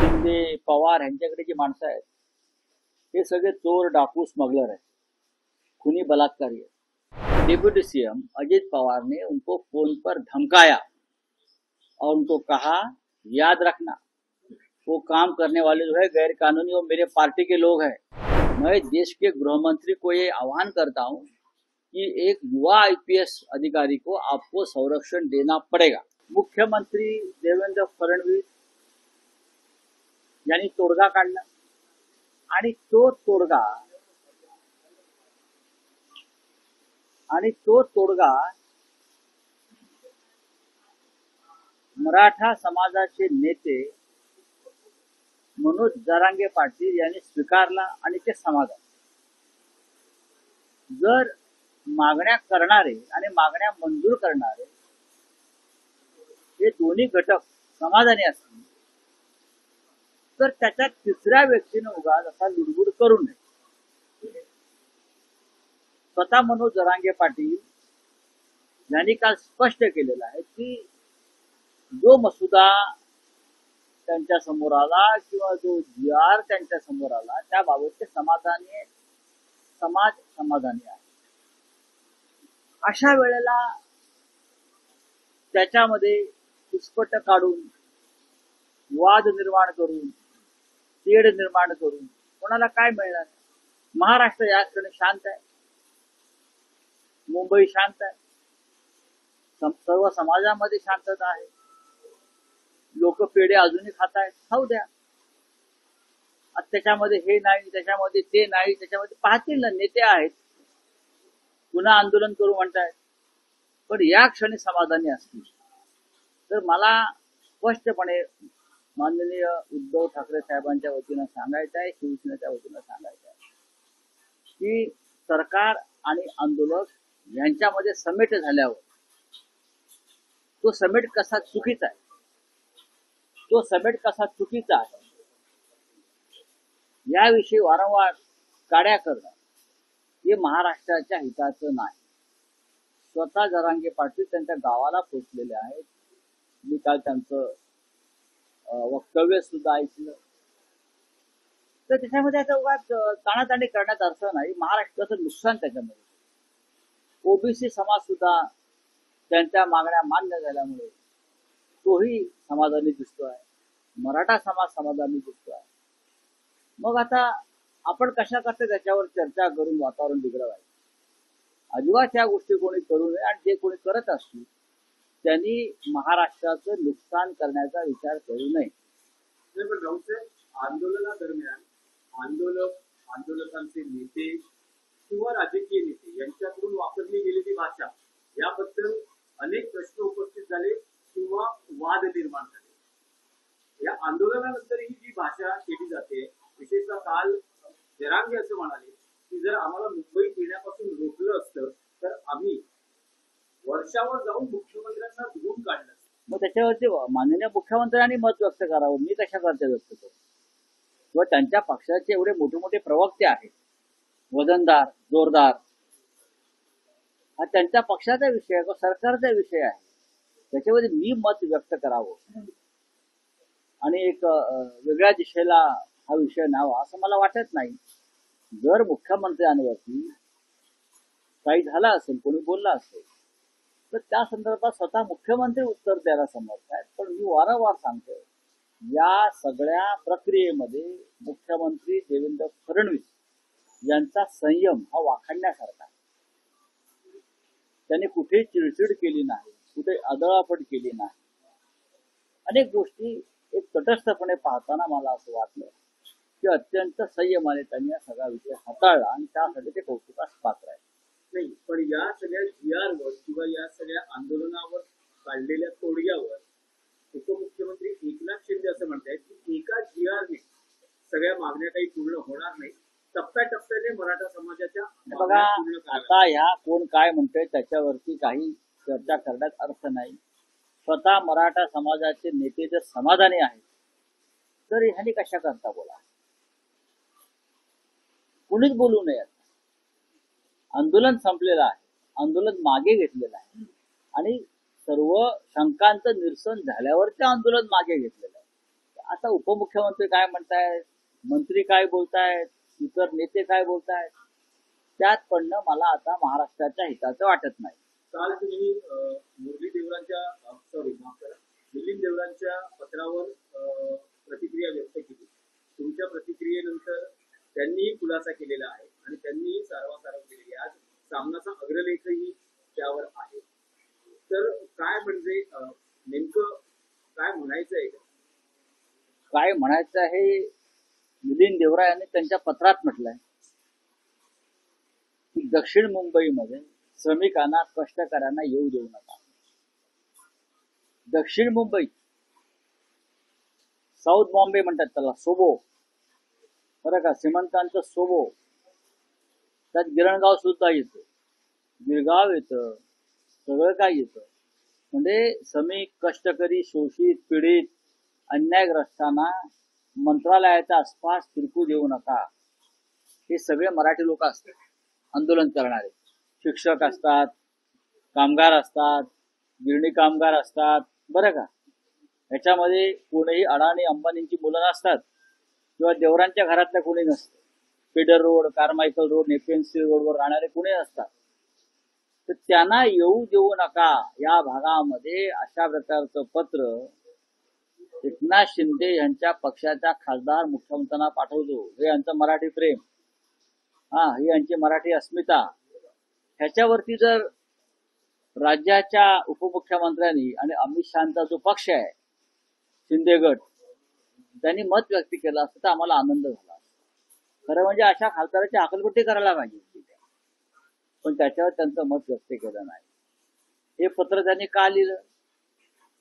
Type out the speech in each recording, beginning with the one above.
शिंदे पवार यांच्याकडे जी माणसं आहेत हे सगळे चोर डाकू स्मगलर हैं, खूनी बलात्कारी है। डिप्टी सीएम अजित पवार ने उनको फोन पर धमकाया और उनको कहा याद रखना वो काम करने वाले जो है गैर कानूनी वो मेरे पार्टी के लोग हैं। मैं देश के गृह मंत्री को ये आह्वान करता हूं कि एक युवा आईपीएस अधिकारी को आपको संरक्षण देना पड़ेगा। मुख्यमंत्री देवेंद्र फडणवीस यांनी तोडगा काढला आणि तो तोडगा मराठा समाजाचे नेते मनोज जरांगे पाटील यांनी स्वीकारला आणि ते समाधान। जर मागण्या करणारे आणि मागण्या मंजूर करणारे हे दोन्ही घटक समाधानी असतील तर त्याच्यात तिसऱ्या व्यक्तीने उगाच असा लुडबुड करू नये। स्वतः मनोज जरांगे पाटील यांनी काल स्पष्ट केलेलं आहे की जो मसुदा त्यांच्या समोर आला किंवा जो GR त्यांच्या समोर आला त्याबाबतचे समाज समाधानी आहे। अशा वेळेला त्याच्यामध्ये घुसपट काढून वाद निर्माण करून तेढ निर्माण करून कोणाला काय मिळणार? महाराष्ट्र या क्षणी शांत आहे, मुंबई शांत आहे, सर्व समाजामध्ये शांतता आहे, लोक पेढे अजूनही खात आहेत, खाऊ द्या। त्याच्यामध्ये हे नाही त्याच्यामध्ये ते नाही त्याच्यामध्ये पाहतील ना, नेते आहेत पुन्हा आंदोलन करू म्हणतायत, पण या क्षणी समाधानी असतील तर मला स्पष्टपणे माननीय उद्धव ठाकरे साहेबांच्या वतीनं सांगायचं आहे, शिवसेनेच्या वतीनं सांगायचं आहे की सरकार आणि आंदोलक यांच्यामध्ये समेट झाल्यावर तो समेट कसा चुकीचा आहे, तो समेट कसा चुकीचा आहे याविषयी वारंवार काड्या करणं हे महाराष्ट्राच्या हिताचं नाही। स्वतः जरांगे पाटील त्यांच्या गावाला पोहोचलेले आहेत। मी काल त्यांचं वक्तव्य सुद्धा ऐकलं, तर त्याच्यामध्ये आता उगाच ताणाताणी करण्यात अर्थ नाही। महाराष्ट्राचं नुकसान त्याच्यामध्ये, ओबीसी समाज सुद्धा त्यांच्या मागण्या मान्य झाल्यामुळे तोही समाधानी दिसतोय, मराठा समाज समाधानी दिसतोय। मग आता आपण कशा करते त्याच्यावर चर्चा करून वातावरण बिघडवायचं अजिबात या गोष्टी कोणी करू नये, आणि जे कोणी करत असतील त्यांनी महाराष्ट्राचं नुकसान करण्याचा विचार करू नये। आंदोलनादरम्यान आंदोलकांचे नेते किंवा राजकीय नेते यांच्याकडून वापरली गेलेली भाषा याबद्दल अनेक प्रश्न उपस्थित झाले किंवा वाद निर्माण झाले। या आंदोलनानंतर ही जी भाषा केली जाते, विशेषतः काल जरांगे असं म्हणाले की जर आम्हाला मुंबईत येण्यापासून रोखलं असतं तर आम्ही वर्षावर जाऊन मुख्यमंत्र्यांना धुवून काढलं। मग त्याच्यावरती माननीय मुख्यमंत्र्यांनी मत व्यक्त करावं, मी कशा करते व्यक्त करू? किंवा त्यांच्या पक्षाचे एवढे मोठे मोठे प्रवक्ते आहेत, वजनदार जोरदार, हा त्यांच्या पक्षाचा विषय आहे, सरकारचा विषय आहे, त्याच्यामध्ये मी मत व्यक्त करावं आणि एक वेगळ्या दिशेला हा विषय न्यावा असं मला वाटत नाही। जर मुख्यमंत्र्यांवरती काही झालं असेल, कोणी बोलला असेल तर त्या संदर्भात स्वतः मुख्यमंत्री उत्तर द्यायला समर्थ आहेत। पण मी वारंवार सांगतोय या सगळ्या प्रक्रियेमध्ये मुख्यमंत्री देवेंद्र फडणवीस यांचा संयम हा वाखाणण्यासारखा आहे। त्यांनी कुठेही चिडचिड केली नाही, कुठे अदळापड केली नाही। अनेक गोष्टी एक तटस्थपणे पाहताना मला असं वाटलं की अत्यंत संयमाने त्यांनी हा सगळा विषय हाताळला आणि त्यासाठी ते कौतुकास पात्र आहे। नाही, पण या सगळ्या GR वर किंवा या सगळ्या आंदोलनावर काढलेल्या तोडग्यावर उपमुख्यमंत्री एकनाथ शिंदे असं म्हणतायत की एका GR ने सगळ्या मागण्या काही पूर्ण होणार नाही, टप्प्याटप्प्याने मराठा समाजाच्या बघा आता ह्या कोण काय म्हणतोय त्याच्यावरती काही चर्चा करण्यात अर्थ नाही। स्वतः मराठा समाजाचे नेते जर समाधानी आहेत तर ह्यांनी कशा करता बोला, कुणीच बोलू नये। आंदोलन संपलेलं आहे, आंदोलन मागे घेतलेलं आहे आणि सर्व शंकांचं निरसन झाल्यावर ते आंदोलन मागे घेतलेलं आहे। आता उपमुख्यमंत्री काय म्हणतायत, मंत्री काय बोलतायत, इतर नेते काय बोलतायत, त्यात पडणं मला आता महाराष्ट्राच्या हिताचं वाटत नाही. काल तुम्ही मुरली देवरांच्या मिलिंद देवरांच्या पत्रावर प्रतिक्रिया व्यक्त केली. तुमच्या प्रतिक्रियेनंतर त्यांनीही खुलासा केलेला आहे आणि त्यांनीही सारवासारव केलेली आहे. आज सामनाचा अग्रलेखही त्यावर आहे. तर काय म्हणजे नेमकं काय म्हणायचं आहे? काय म्हणायचं आहे, मिलिंद देवरा यांनी त्यांच्या पत्रात म्हटलंय की दक्षिण मुंबईमध्ये श्रमिकांना, कष्टकऱ्यांना येऊ देऊ नका. दक्षिण मुंबई, साऊथ बॉम्बे म्हणतात त्याला, सोबो, बरं का, श्रीमंतांचं सोबो, त्यात गिरणगाव सुद्धा येतं, गिरगाव येतं, सगळं काय येतं. म्हणजे श्रमिक, कष्टकरी, शोषित, पीडित, अन्यायग्रस्तांना मंत्रालयाच्या आसपास फिरकू देऊ नका. हे सगळे मराठी लोक असतात, आंदोलन करणारे. शिक्षक असतात, कामगार असतात, गिरणी कामगार असतात, बरं का. याच्यामध्ये कोणीही अडाणी अंबानींची मुलं नसतात किंवा देवरांच्या घरातल्या कोणी नसतं. पेडर रोड, कार्मायकल रोड, नेपेन्सी रोडवर राहणारे कोणी नसतात. तर त्यांना येऊ देऊ नका या भागामध्ये अशा प्रकारचं पत्र एकनाथ शिंदे यांच्या पक्षाच्या खासदार मुख्यमंत्र्यांना पाठवतो. हे यांचं मराठी प्रेम, ही यांची मराठी अस्मिता. ह्याच्यावरती जर राज्याच्या उपमुख्यमंत्र्यांनी आणि अमित शहाचा जो पक्ष आहे, शिंदे गट, त्यांनी मत व्यक्त केलं असतं तर आम्हाला आनंद झाला. खरं म्हणजे अशा खासदाराची अकलपट्टी करायला पाहिजे, पण त्याच्यावर त्यांचं मत व्यक्त केलं नाही. हे पत्र त्यांनी का लिहिलं,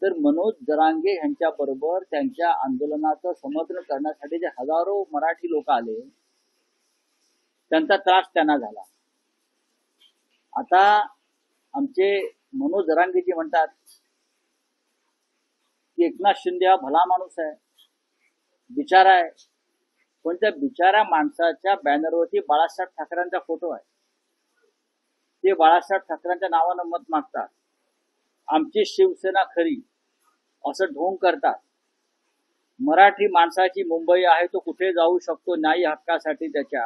तर मनोज जरांगे यांच्या बरोबर त्यांच्या आंदोलनाचं समर्थन करण्यासाठी जे हजारो मराठी लोक आले, त्यांचा त्रास त्यांना झाला. आता आमचे मनोज जरांगेजी म्हणतात की एकनाथ शिंदे हा भला माणूस आहे, बिचारा आहे, पण त्या बिचारा माणसाच्या बॅनरवरती बाळासाहेब ठाकरेंचा फोटो आहे. ते बाळासाहेब ठाकरेंच्या नावानं मत मागतात. आमची शिवसेना खरी असं ढोंग करतात. मराठी माणसाची मुंबई आहे, तो कुठे जाऊ शकतो न्यायी हक्कासाठी. त्याच्या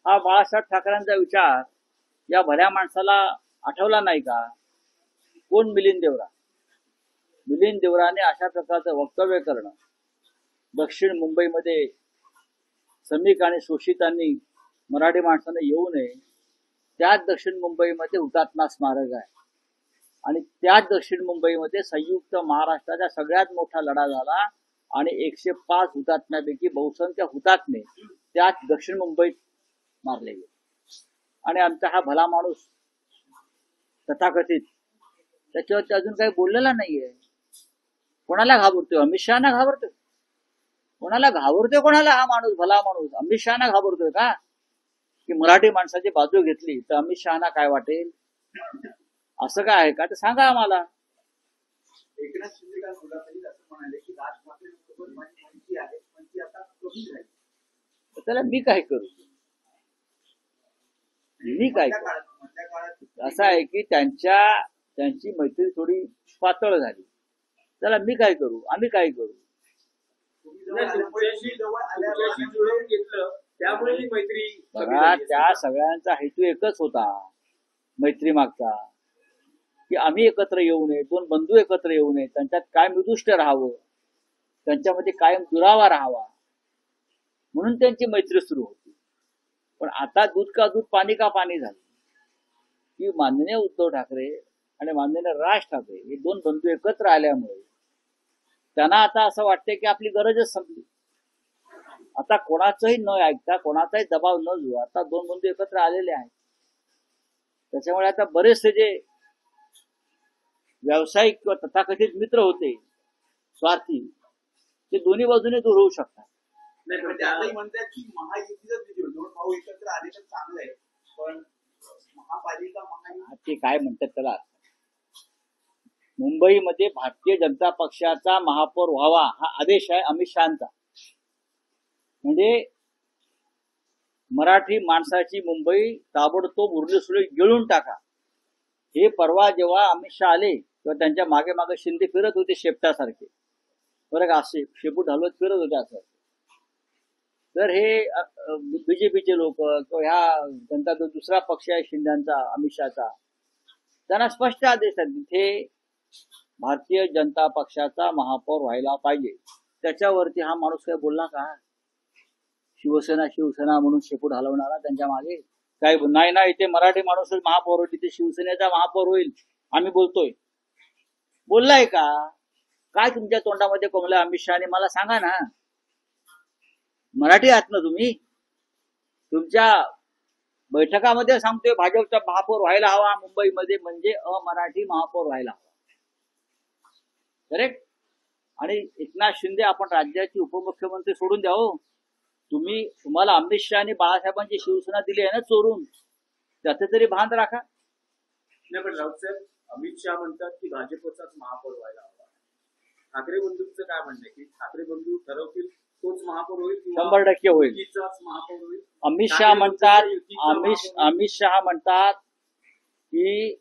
हा बाळासाहेब ठाकरेंचा विचार या भल्या माणसाला आठवला नाही का? कोण? मिलिंद देवरा. मिलिंद देवराने अशा प्रकारचं वक्तव्य करणं, दक्षिण मुंबईमध्ये श्रमिक आणि शोषितांनी, मराठी माणसाने येऊ नये, त्याच दक्षिण मुंबईमध्ये हुतात्मा स्मारक आहे आणि त्याच दक्षिण मुंबईमध्ये संयुक्त महाराष्ट्राचा सगळ्यात मोठा लढा झाला आणि 105 हुतात्म्यापैकी बहुसंख्य हुतात्मे त्याच दक्षिण मुंबईत मारले गेले. आणि आमचा हा भला माणूस तथाकथित त्याच्यावरती अजून काही बोललेला नाहीये. कोणाला घाबरतोय? अमित शहाना घाबरतोय? कोणाला घाबरतोय? कोणाला हा माणूस, भला माणूस अमित शहाना घाबरतोय का? की मराठी माणसाची बाजू घेतली तर अमित शहाना काय वाटेल? असं काय आहे का? तर सांगा आम्हाला. एकनाथ शिंदे काल असं म्हणाले की राज ठाकरेंसोबत माझी मैत्री आहे, पण ती आता कमी झाली. त्याला मी काय करू? मी काय करू? असं आहे की त्यांची मैत्री थोडी पातळ झाली. त्याला मी काय करू? आम्ही काय करू? त्यामुळे ही मैत्री. बघा, त्या सगळ्यांचा हेतू एकच होता मैत्री मागचा, की आम्ही एकत्र येऊ नये, दोन बंधू एकत्र येऊ नये, त्यांच्यात कायम विदुष्ट राहावं, त्यांच्यामध्ये कायम दुरावा राहावा, म्हणून त्यांची मैत्री सुरू होती. पण आता दूध का दूध, पाणी का पाणी झालं की माननीय उद्धव ठाकरे आणि माननीय राज ठाकरे हे दोन बंधू एकत्र आल्यामुळे त्यांना आता असं वाटतंय की आपली गरजच संपली. आता कोणाचंही न ऐकता, कोणाचाही दबाव न घेऊ, आता दोन बंधू एकत्र आलेले आहेत. त्याच्यामुळे आता बरेचसे जे व्यावसायिक किंवा तथाकथित मित्र होते स्वार्थी, ते दोन्ही बाजूने दूर होऊ शकतात. नाही, पण त्यालाही म्हणतात की महायुतीच दोन भाऊ एकत्र आले तर चांगलं आहे, पण महापालिका ते काय म्हणतात त्याला, मुंबईमध्ये भारतीय जनता पक्षाचा महापौर व्हावा हा आदेश आहे अमित शहाचा. म्हणजे मराठी माणसाची मुंबई ताबडतोब उरली गिळून टाका. हे परवा जेव्हा अमित शहा आले तेव्हा त्यांच्या मागे मागे शिंदे फिरत होते शेपटासारखे. बरं का, असे शेपूट हलवत फिरत होते असं. तर हे बीजेपीचे लोक किंवा ह्या त्यांचा जो दुसरा पक्ष आहे शिंद्यांचा, अमित शहाचा, त्यांना स्पष्ट आदेश आहेत, तिथे भारतीय जनता पक्षाचा महापौर व्हायला पाहिजे. त्याच्यावरती हा माणूस काय बोलला का? शिवसेना शिवसेना म्हणून शेपूट हलवणारा त्यांच्या मागे काय नाही ना, इथे मराठी माणूसच महापौर होईल, तिथे शिवसेनेचा महापौर होईल आम्ही बोलतोय, बोललाय का? काय तुमच्या तोंडामध्ये कोंबलं अमित शहाने मला सांगा ना. मराठी आहात ना तुम्ही? तुमच्या बैठकामध्ये सांगतोय भाजपचा महापौर व्हायला हवा मुंबईमध्ये, म्हणजे अमराठी महापौर व्हायला हवा. करेक्ट. आणि एकनाथ शिंदे आपण राज्याचे उपमुख्यमंत्री सोडून द्या हो, तुम्हाला अमित शहाने बाळासाहेबांची शिवसेना दिली आहे ना चोरून, त्याचे तरी भान राखा. नाही पण राऊत साहेब, अमित शहा म्हणतात की भाजपचाच महापौर व्हायला हवा. ठाकरे बंधूंचं काय म्हणणं आहे की ठाकरे बंधू ठरवतील तोच महापौर होईल, 100% होईल. महापौर होईल? अमित शहा म्हणतात की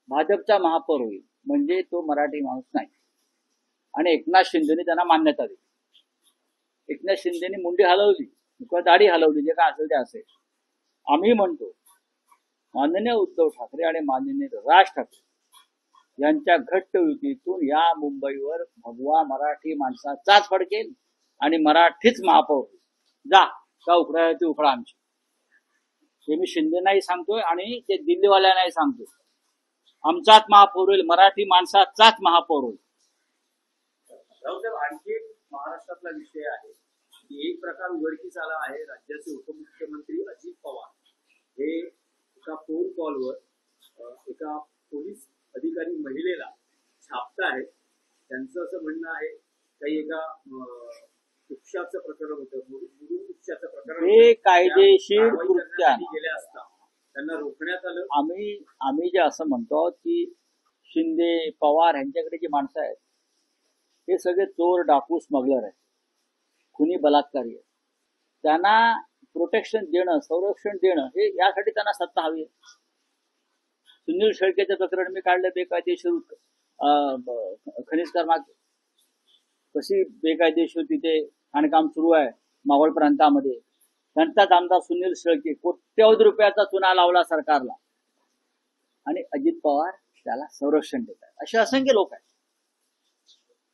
भाजपचा महापौर होईल, म्हणजे तो मराठी माणूस नाही. आणि एकनाथ शिंदेने त्यांना मान्यता दिली. एकनाथ शिंदेने मुंडी हलवली किंवा दाढी हलवली, जे काय असेल ते असेल. आम्ही म्हणतो माननीय उद्धव ठाकरे आणि माननीय राज ठाकरे यांच्या घट्ट युतीतून या मुंबईवर भगवा मराठी माणसाचाच फडकेल आणि मराठीच महापौर होईल. जा का उकळा ते उकळा आमची. हे मी शिंदेनाही सांगतोय आणि ते दिल्लीवाल्यांनाही सांगतोय, आमचाच महापौर होईल, मराठी माणसाचाच महापौर होईल. आणखी एक महाराष्ट्रातला विषय आहे की एक प्रकार उघडकीस आला आहे. राज्याचे उपमुख्यमंत्री अजित पवार हे एका फोन कॉलवर एका पोलीस अधिकारी महिलेला छापतायत. त्यांचं असं म्हणणं आहे काही एका उपशाचं प्रकरण होतं, मुरुड उपशाचं प्रकरण हे कायदेशीर कृत्य गेल्या असता त्यांना रोखण्यात आलं. आम्ही जे असं म्हणतो की शिंदे पवार यांच्याकडे जी माणसं आहेत हे सगळे चोर डाकू स्मगलर आहेत, खुनी बलात्कारी आहेत. त्यांना प्रोटेक्शन देणं, संरक्षण देणं, हे यासाठी त्यांना सत्ता हवी आहे. सुनील शेळकेचं प्रकरण मी काढलं, बेकायदेशीर खनिज कर्मात कशी बेकायदेशीर तिथे खाणकाम सुरू आहे मावळ प्रांतामध्ये. त्यांचाच आमदार सुनील शेळके कोट्यवधी रुपयाचा चुना लावला सरकारला, आणि अजित पवार त्याला संरक्षण देत आहेत. असे असंख्य लोक आहेत,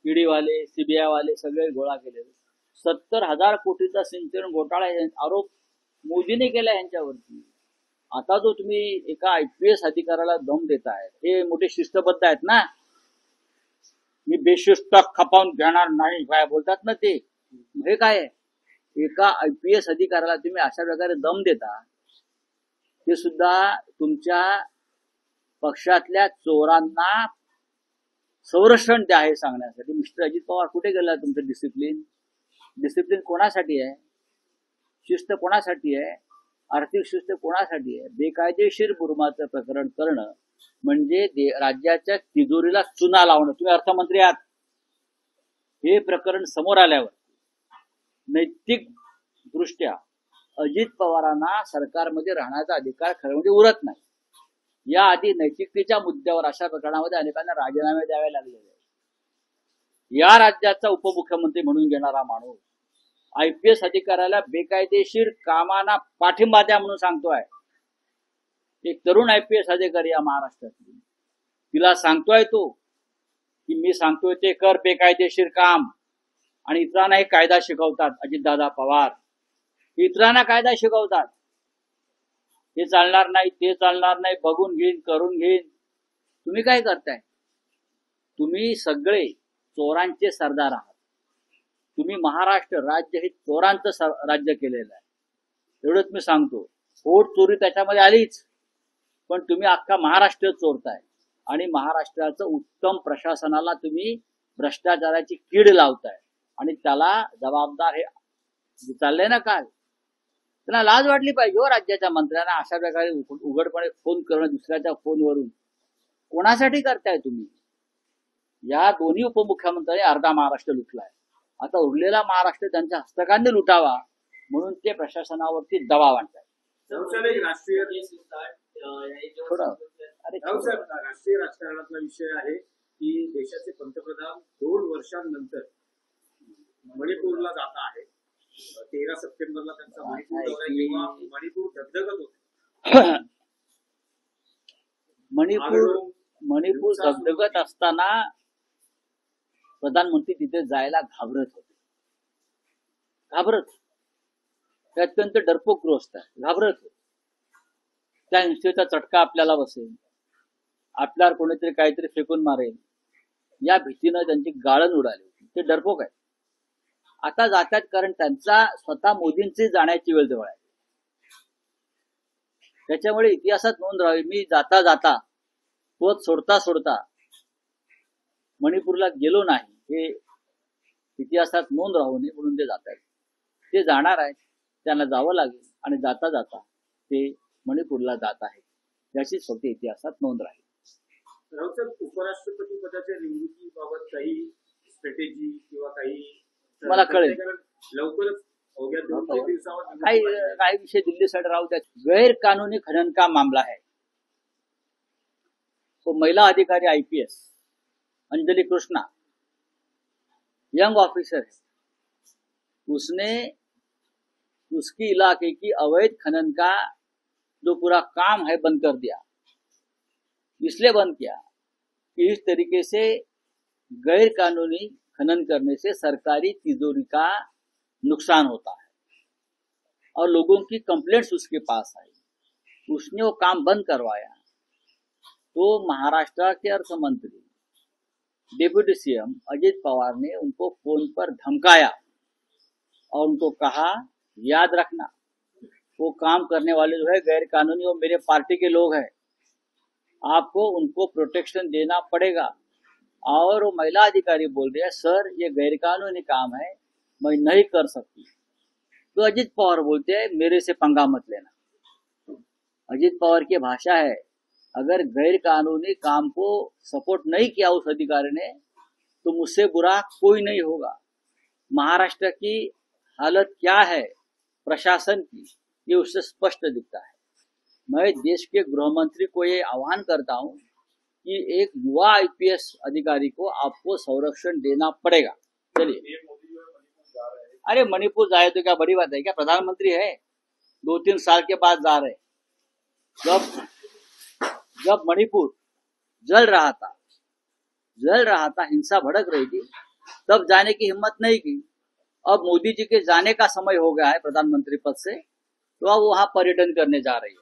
ईडीवाले, सीबीआय वाले सगळे गोळा केलेले. 70,000 कोटीचा सिंचन घोटाळा आरोप मोदीने केला यांच्यावरती. आता जो तुम्ही एका IPS अधिकाऱ्याला दम देताय, हे मोठे शिस्तबद्ध आहेत ना. मी बेशिस्त खपावून घेणार नाही काय बोलतात ना ते, हे काय? एका IPS अधिकाऱ्याला तुम्ही अशा प्रकारे दम देता, ते सुद्धा तुमच्या पक्षातल्या चोरांना संरक्षण द्या हे सांगण्यासाठी. मिस्टर अजित पवार, कुठे गेला तुमचं डिसिप्लिन? डिसिप्लिन कोणासाठी आहे? शिस्त कोणासाठी आहे? आर्थिक शिस्त कोणासाठी आहे? बेकायदेशीर बुरमाचं प्रकरण करणं म्हणजे राज्याच्या तिजोरीला चुना लावणं. तुम्ही अर्थमंत्री आहात, हे प्रकरण समोर आल्यावर नैतिक दृष्ट्या अजित पवारांना सरकारमध्ये राहण्याचा अधिकार खरं म्हणजे उरत नाही. याआधी नैतिकतेच्या मुद्द्यावर अशा प्रकरणामध्ये अनेकांना राजीनामे द्यावे लागलेले आहेत. या राज्याचा उपमुख्यमंत्री म्हणून घेणारा माणूस IPS अधिकाऱ्याला बेकायदेशीर कामांना पाठिंबा द्या म्हणून सांगतोय. एक तरुण IPS अधिकारी या महाराष्ट्रातली, तिला सांगतोय तो की मी सांगतोय ते कर बेकायदेशीर काम, आणि इतरांना हे कायदा शिकवतात. अजितदादा पवार इतरांना कायदा शिकवतात, हे चालणार नाही, ते चालणार नाही, बघून घेईन, करून घेईन. तुम्ही काय करताय? तुम्ही सगळे चोरांचे सरदार आहात. तुम्ही महाराष्ट्र राज्य हे चोरांचं राज्य केलेलं आहे, एवढंच मी सांगतो. पोट चोरी त्याच्यामध्ये आलीच, पण तुम्ही अख्खा महाराष्ट्र चोरताय आणि महाराष्ट्राचं उत्तम प्रशासनाला तुम्ही भ्रष्टाचाराची कीड लावताय, आणि त्याला जबाबदार हे चाललंय ना काल. त्यांना लाज वाटली पाहिजे हो राज्याच्या मंत्र्यांना अशा प्रकारे उघडपणे फोन करणं दुसऱ्याच्या फोनवरून. कोणासाठी करताय तुम्ही? या दोन्ही उपमुख्यमंत्र्यांनी अर्धा महाराष्ट्र लुटलाय. आता उरलेला महाराष्ट्र त्यांच्या हस्तकांनी लुटावा म्हणून ते प्रशासनावरती दबाव आणतात. राष्ट्रीय राजकारणातला विषय आहे की देशाचे पंतप्रधान 2 वर्षांनंतर मणिपूरला जात आहे. 13 सप्टेंबरला त्यांचा मणिपूर दौरा आहे, तेव्हा मणिपूर धगधगत होते. मणिपूर धगधगत असताना प्रधानमंत्री तिथे जायला घाबरत होते. ते अत्यंत डरपोकग्रस्त आहे, घाबरत होते. त्या हिंसेचा चटका आपल्याला बसेल, आपल्यावर कोणीतरी काहीतरी फेकून मारेल या भीतीनं त्यांची गाळण उडाली होती. ते डरपोक आहे. आता जातात कारण त्यांचा स्वतः मोदींची जाण्याची वेळ जवळ आहे. त्याच्यामुळे इतिहासात नोंद राहावी, मी जाता जाता पोत सोडता सोडता मणिपूरला गेलो नाही, हे इतिहासात नोंद राहू नये म्हणून ते जात आहेत. ते जाणार आहेत, त्यांना जावं लागेल आणि जाता जाता ते मणिपूरला जात आहेत, याची फक्त इतिहासात नोंद राहील. राऊत, उपराष्ट्रपती पदाच्या निवडणुकीबाबत काही स्ट्रॅटेजी किंवा काही मला कळेल लवकरच अवघ्या 2-3 दिवसावर काही विषय दिल्ली साठी राहू द्या. गैर कानूनी खनन का मामला है, तो महिला अधिकारी IPS Anjali Krishna young officer है, उसने उसकी इलाके की अवैध खनन का जो पूरा काम है बंद कर दिया. इसलिए बंद किया कि इस तरीके से गैर कानूनी खनन करने से सरकारी तिजोरी का नुकसान होता है और लोगों की कंप्लेंट्स उसके पास आई. उसने वो काम बंद करवाया तो महाराष्ट्र के अर्थ मंत्री डिप्टी CM अजित पवार ने उनको फोन पर धमकाया और उनको कहा याद रखना वो काम करने वाले जो है गैर कानूनी, वो मेरे पार्टी के लोग हैं, आपको उनको प्रोटेक्शन देना पड़ेगा. और वो महिला अधिकारी बोल रही है सर ये गैर कानूनी काम है, मैं नहीं कर सकती. तो अजित पवार बोलते हैं मेरे से पंगा मत लेना. अजित पवार की भाषा है अगर गैर कानूनी काम को सपोर्ट नहीं किया उस अधिकारी ने तो मुझसे बुरा कोई नहीं होगा. महाराष्ट्र की हालत क्या है प्रशासन की, ये उससे स्पष्ट दिखता है. मैं देश के गृह मंत्री को ये आह्वान करता हूं कि एक युवा IPS अधिकारी को आपको संरक्षण देना पड़ेगा. चलिए, अरे मणिपुर जाए तो क्या बड़ी बात है क्या, प्रधानमंत्री है, 2-3 साल के बाद जा रहे. जब मणिपुर जल रहा था, हिंसा भड़क रही थी, तब जाने की हिम्मत नहीं की. अब मोदी जी के जाने का समय हो गया है प्रधानमंत्री पद से, तो अब वहां पर्यटन करने जा रही है.